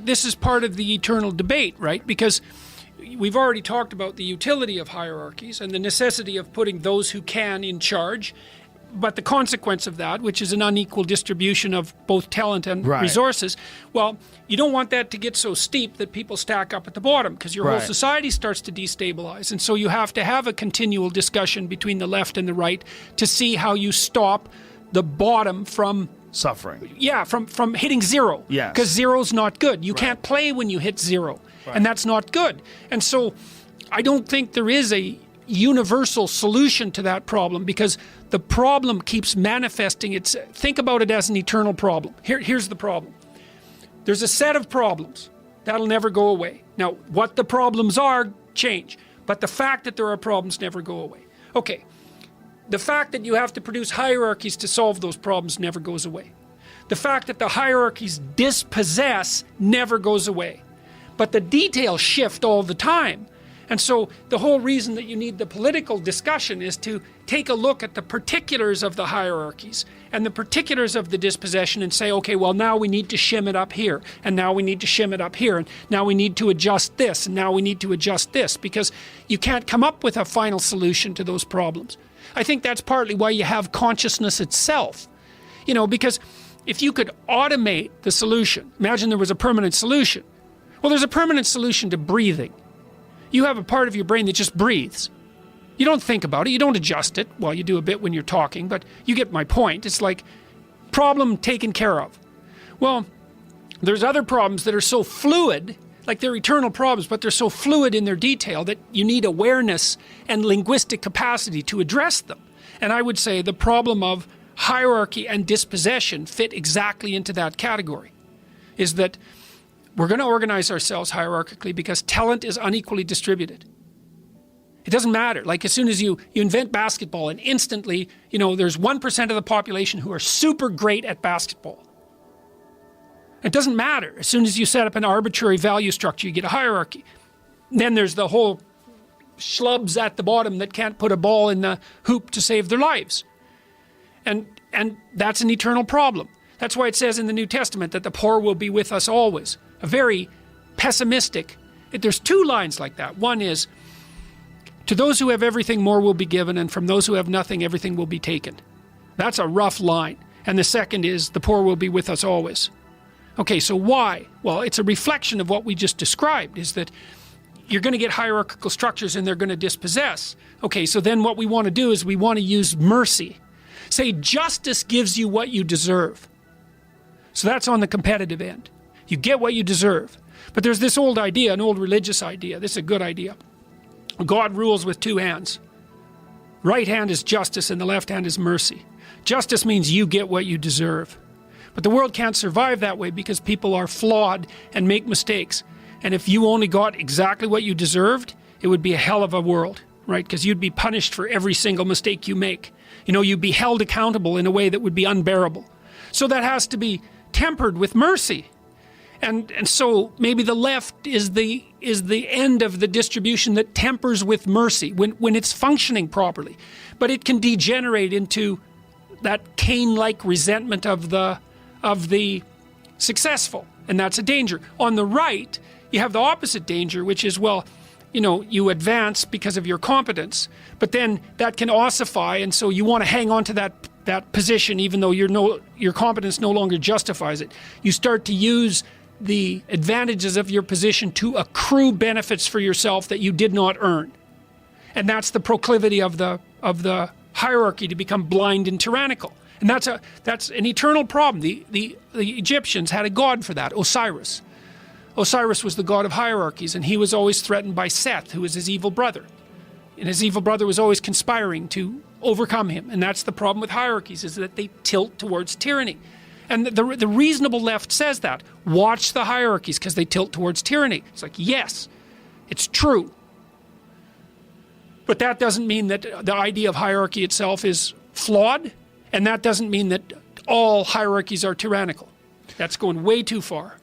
This is part of the eternal debate, right? Because we've already talked about the utility of hierarchies and the necessity of putting those who can in charge, but the consequence of that, which is an unequal distribution of both talent and resources, well, you don't want that to get so steep that people stack up at the bottom, because your whole society starts to destabilize. And so you have to have a continual discussion between the left and the right to see how you stop the bottom from suffering. Yeah, from hitting zero. Yes. Because zero's not good. You can't play when you hit zero. And that's not good. And so I don't think there is a universal solution to that problem, because the problem keeps manifesting. Think about it as an eternal problem. Here's the problem. There's a set of problems that'll never go away. Now, what the problems are change, but the fact that there are problems never go away. Okay, the fact that you have to produce hierarchies to solve those problems never goes away. The fact that the hierarchies dispossess never goes away. But the details shift all the time. And so the whole reason that you need the political discussion is to take a look at the particulars of the hierarchies and the particulars of the dispossession and say, okay, well, now we need to shim it up here, and now we need to shim it up here, and now we need to adjust this, and now we need to adjust this, because you can't come up with a final solution to those problems. I think that's partly why you have consciousness itself. You know, because if you could automate the solution, imagine there was a permanent solution. Well, there's a permanent solution to breathing. You have a part of your brain that just breathes. You don't think about it. You don't adjust it. Well, you do a bit when you're talking, but you get my point. It's like problem taken care of. Well, there's other problems that are so fluid, like they're eternal problems, but they're so fluid in their detail that you need awareness and linguistic capacity to address them. And I would say the problem of hierarchy and dispossession fit exactly into that category, is that we're going to organize ourselves hierarchically because talent is unequally distributed. It doesn't matter. Like as soon as you invent basketball and instantly, you know, there's 1% of the population who are super great at basketball. It doesn't matter. As soon as you set up an arbitrary value structure, you get a hierarchy. Then there's the whole schlubs at the bottom that can't put a ball in the hoop to save their lives. And that's an eternal problem. That's why it says in the New Testament that the poor will be with us always. A very pessimistic, there's two lines like that. One is, to those who have everything more will be given, and from those who have nothing everything will be taken. That's a rough line. And the second is, the poor will be with us always. Okay, so why? Well, it's a reflection of what we just described, is that you're going to get hierarchical structures and they're going to dispossess. Okay, so then what we want to do is we want to use mercy. Say justice gives you what you deserve. So that's on the competitive end. You get what you deserve. But there's this old idea, an old religious idea. This is a good idea. God rules with two hands. Right hand is justice and the left hand is mercy. Justice means you get what you deserve. But the world can't survive that way because people are flawed and make mistakes. And if you only got exactly what you deserved, it would be a hell of a world, right? Because you'd be punished for every single mistake you make. You know, you'd be held accountable in a way that would be unbearable. So that has to be tempered with mercy. And so maybe the left is the end of the distribution that tempers with mercy when it's functioning properly. But it can degenerate into that Cain-like resentment of the successful, and that's a danger. On the right, you have the opposite danger, which is, well, you know, you advance because of your competence, but then that can ossify, and so you want to hang on to that position even though your competence no longer justifies it. You start to use the advantages of your position to accrue benefits for yourself that you did not earn. And that's the proclivity of the hierarchy to become blind and tyrannical. And that's an eternal problem. The Egyptians had a god for that, Osiris. Osiris was the god of hierarchies, and he was always threatened by Seth, who was his evil brother. And his evil brother was always conspiring to overcome him. And that's the problem with hierarchies, is that they tilt towards tyranny. And the reasonable left says that. Watch the hierarchies because they tilt towards tyranny. It's like, yes, it's true. But that doesn't mean that the idea of hierarchy itself is flawed. And that doesn't mean that all hierarchies are tyrannical. That's going way too far.